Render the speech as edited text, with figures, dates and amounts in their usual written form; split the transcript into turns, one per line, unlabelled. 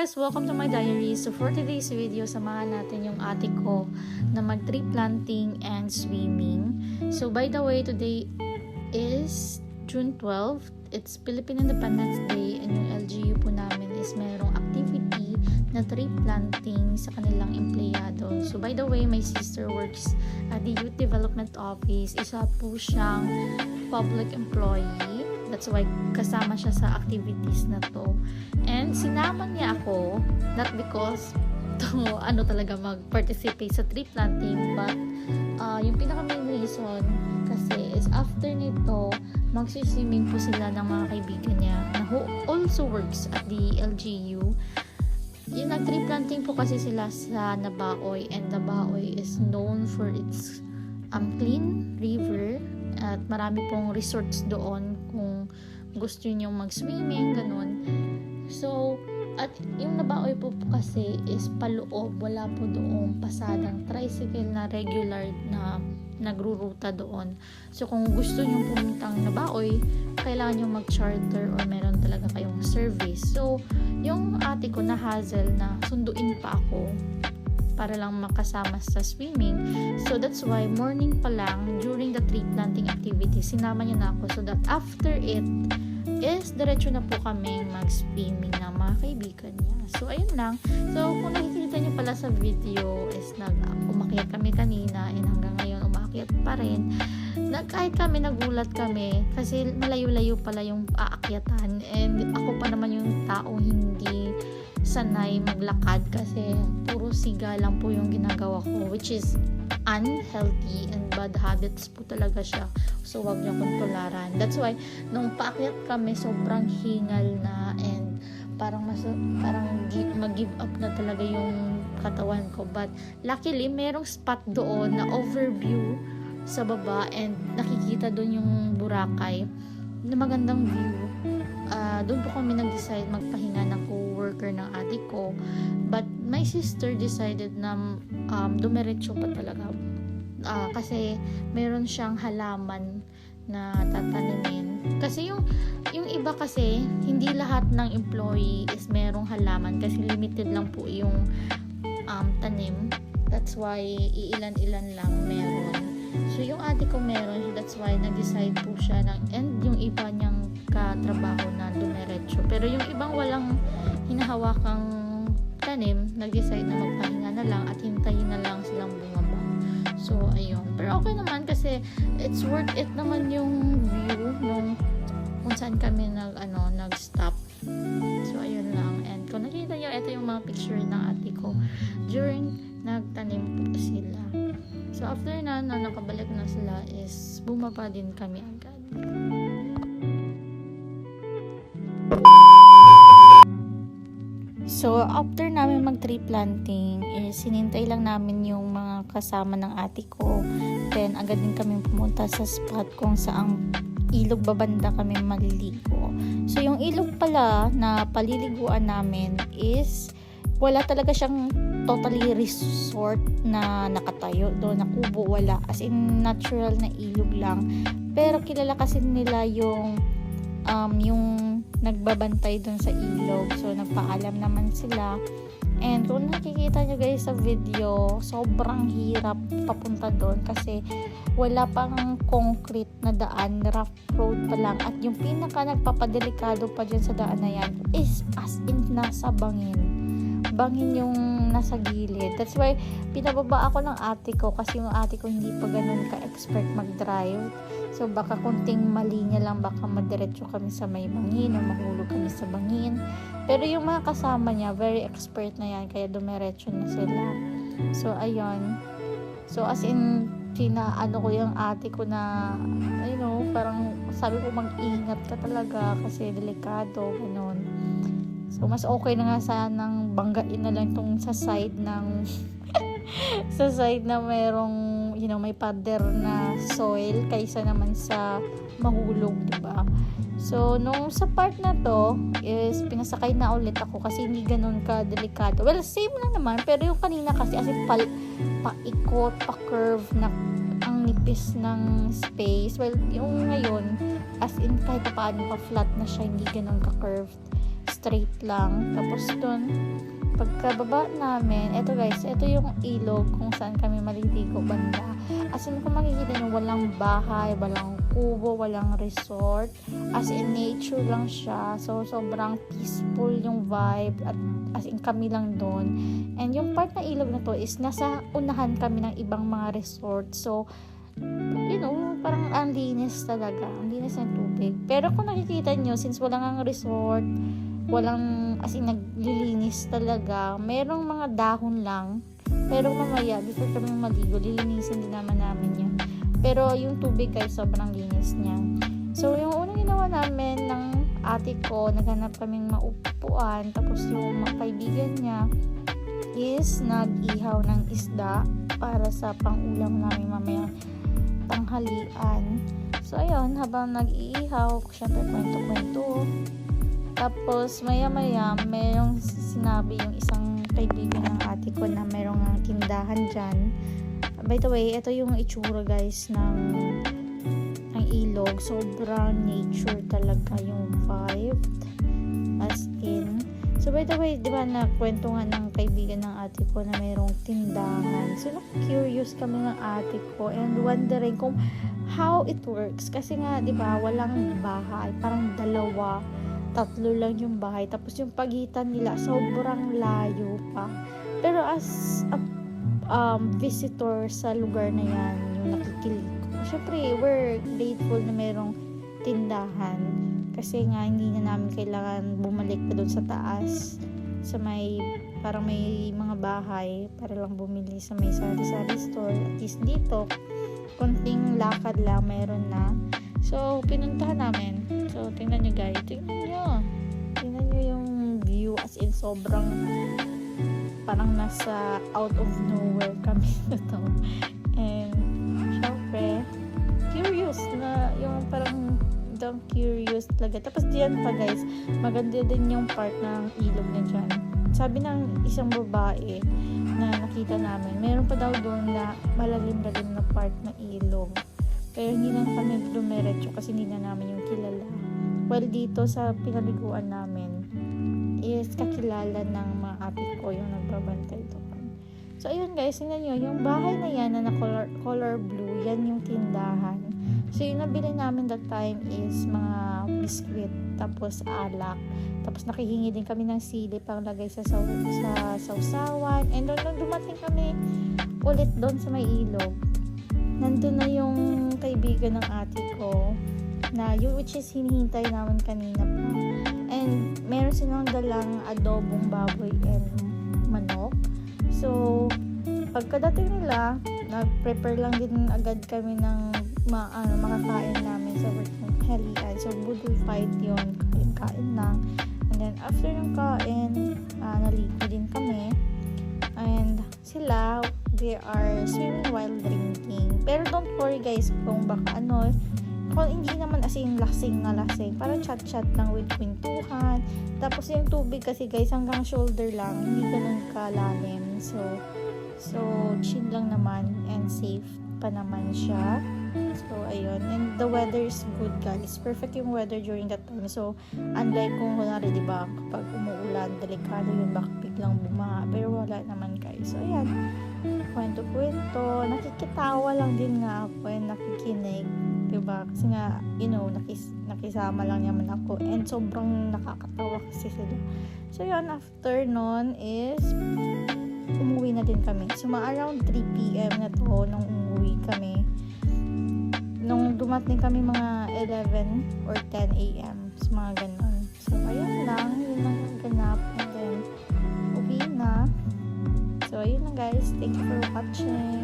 guys! Welcome to my diary. So for today's video, samahan natin yung ate ko na mag-tree planting and swimming. So by the way, today is June 12. It's Philippine Independence Day and yung LGU po namin is merong activity na tree planting sa kanilang empleyado. So by the way, my sister works at the Youth Development Office. Isa po siyang public employee. That's why kasama siya sa activities na to. And sinama niya ako, not because talaga mag-participate sa tree planting, but yung pinaka main reason kasi is after nito, magsiswimming po sila ng mga kaibigan niya na who also works at the LGU. Yung nag-tree planting po kasi sila sa Nabaoy, and Nabaoy is known for its clean river at marami pong resorts doon kung gusto niyo mag-swimming, ganun. So, at yung Nabaoy po kasi is paloob, wala po doong pasadang tricycle na regular na nagruruta doon. So, kung gusto niyo pumuntang Nabaoy, kailangan niyo mag-charter or meron talaga kayong service. So, yung ate ko na hassle na sunduin pa ako para lang makasama sa swimming. So, that's why morning pa lang, during the tree planting activity, sinama niya na ako so that after it is diretso na po kami mag-swimming na mga kaibigan niya. So, ayun lang. So, kung nakikita niyo pala sa video is umakyat kami kanina and hanggang ngayon umakyat pa rin. Kahit kami nagulat kami kasi malayo-layo pala yung aakyatan and ako pa naman yung taong hindi sanay maglakad kasi puro siga lang po yung ginagawa ko, which is unhealthy and bad habits po talaga siya. So, wag niyo akong tularan. That's why, nung paakyat kami, sobrang hingal na and parang mag-give up na talaga yung katawan ko. But, luckily, merong spot doon na overview sa baba and nakikita doon yung Boracay na magandang view. Doon po kami nag-decide magpahinga ng co-worker ng ate ko. But my sister decided na dumiretso pa talaga. Kasi meron siyang halaman na tatanimin. Kasi yung iba kasi, hindi lahat ng employee is merong halaman kasi limited lang po yung tanim. That's why iilan-ilan lang meron. So, yung ate ko meron, that's why nag-decide po siya and yung iba niyang katrabaho na dumiretso. Pero yung ibang walang hinahawakang tanim, nag-decide na magpahinga na lang at hintayin na lang silang bumaba. So, ayun. Pero okay naman kasi it's worth it naman yung view nung kung saan kami nag-stop. So, ayun lang. And kung nakita nyo, ito yung mga picture ng ate ko during nagtanim po sila. So, after na nakabalik na sila is bumaba din kami agad. So, after namin mag-tree planting is sinintay lang namin yung mga kasama ng ate ko. Then, agad din kami pumunta sa spot kung saang ilog babanda kami maliligo. So, yung ilog pala na paliliguan namin is wala talaga siyang totally resort na nakatayo doon, na kubo, wala. As in, natural na ilog lang. Pero kilala kasi nila yung nagbabantay doon sa ilog. So, nagpaalam naman sila. And kung nakikita nyo guys sa video, sobrang hirap papunta doon kasi wala pang concrete na daan, rough road pa lang. At yung pinaka nagpapadelikado pa dyan sa daan na yan is as in nasa bangin yung nasa gilid. That's why pinababa ako ng ate ko kasi yung ate ko hindi pa ganun ka-expert mag-drive. So baka kunting mali niya lang, baka madiretso kami sa may bangin o mahulog kami sa bangin. Pero yung mga kasama niya, very expert na yan, kaya dumiretso na sila. So ayun. So as in, pinaano ko yung ate ko na, parang sabi ko mag-ingat ka talaga kasi delikado, ganun. So, mas okay na nga sanang banggain na lang itong sa side ng sa side na merong, may pader na soil kaysa naman sa mahulog, diba? So, nung sa part na to is pinasakay na ulit ako kasi hindi ganun ka delikado. Well, same lang naman, pero yung kanina kasi as in paikot, pa-curve na ang nipis ng space. Well, yung ngayon as in kahit paano pa flat na siya, hindi ganun ka-curved. straight lang. Tapos dun, pagkababa namin, eto guys, eto yung ilog kung saan kami maliligo banda. As in, kung makikita nyo, walang bahay, walang kubo, walang resort. As in, nature lang siya. So, sobrang peaceful yung vibe. At as in, kami lang doon. And yung part na ilog na to is nasa unahan kami ng ibang mga resort. So, you know, parang ang linis talaga. Ang linis ng tubig. Pero kung nakikita nyo, since walang ang resort, walang, as in, naglilinis talaga, merong mga dahon lang. Pero mamaya, before kami maligo, lilinisin din naman namin yan. Pero yung tubig guys, sobrang linis niya. So, yung unang ginawa namin ng ate ko, naghanap kaming maupuan. Tapos yung mga kaibigan niya is nag-ihaw ng isda para sa pang-ulam namin mamaya tanghalian. So, ayun, habang nag-iihaw, syempre kwento-kwento. Tapos, maya-maya, mayroong sinabi yung isang kaibigan ng ate ko na mayroong tindahan dyan. By the way, ito yung itsura guys ng ilog. Sobrang nature talaga yung vibe. As in. So, by the way, di ba nakwento nga ng kaibigan ng ate ko na mayroong tindahan. So, curious kami ng ate ko and wondering kung how it works. Kasi nga, di ba, walang bahay. Parang dalawa, tatlo lang yung bahay. Tapos yung pagitan nila, sobrang layo pa. Pero as a visitor sa lugar na yan, yung nakikilig, syempre, we're grateful na mayroong tindahan. Kasi nga, hindi na namin kailangan bumalik na doon sa taas. Sa may, parang may mga bahay, para lang bumili sa may sari-sari store. At least dito, konting lakad lang, meron na. So, pinuntahan namin. So, tingnan nyo guys. Tingnan nyo yung view. As in, sobrang parang nasa out of nowhere kami na to. And, syempre, curious na yung parang curious talaga. Tapos diyan pa guys, maganda din yung part ng ilog na dyan. Sabi ng isang babae na nakita namin, meron pa daw doon na malalim-lalim na part ng ilog. Pero hindi lang kami dumiretso kasi hindi na namin yung kilala. Well, dito sa pinaliguan namin is kakilala ng mga ate ko yung nagbabantay doon. So, ayun guys, tingnan nyo, yung bahay na yan na color blue, yan yung tindahan. So, yung nabili namin that time is mga biskwit, tapos alak. Tapos, nakihingi din kami ng sili pang lagay sa sausawan. And doon dumating kami ulit doon sa may ilog. Nandun na yung kaibigan ng ate ko na yung which is hinihintay namin kanina pa. And meron silang dalang adobong baboy and manok. So, pagkadating nila, nag-prepare lang din agad kami ng makakain namin sa working halian. So, budol fight yun. Kain lang. And then, after ng kain, naligo din kami. And sila, they are swimming while drinking. Pero don't worry guys, kung baka kung hindi naman as in lasing na lasing, parang chat-chat lang with kwentuhan. Tapos yung tubig kasi guys, hanggang shoulder lang, hindi ganun kalalim. So chill lang naman and safe pa naman siya. So, ayun. And the weather is good guys. Perfect yung weather during that time. So, unlike kung kunwari, diba, kapag umuulan, delikado yun, baka biglang bumaha. Pero wala naman guys. So, ayan. Kwento-kwento. Nakikitawa lang din nga ako and nakikinig. Diba? Kasi nga, nakisama lang naman ako. And sobrang nakakatawa kasi sila. So, yun. After nun is umuwi na din kami. So, around 3 p.m. na to nung umuwi kami. Nung dumating kami mga 11 or 10 a.m. So, mga ganon. So, ayun lang. Yun lang ang ganap. And then, uwi na. So, ayun lang guys. Thank you for watching.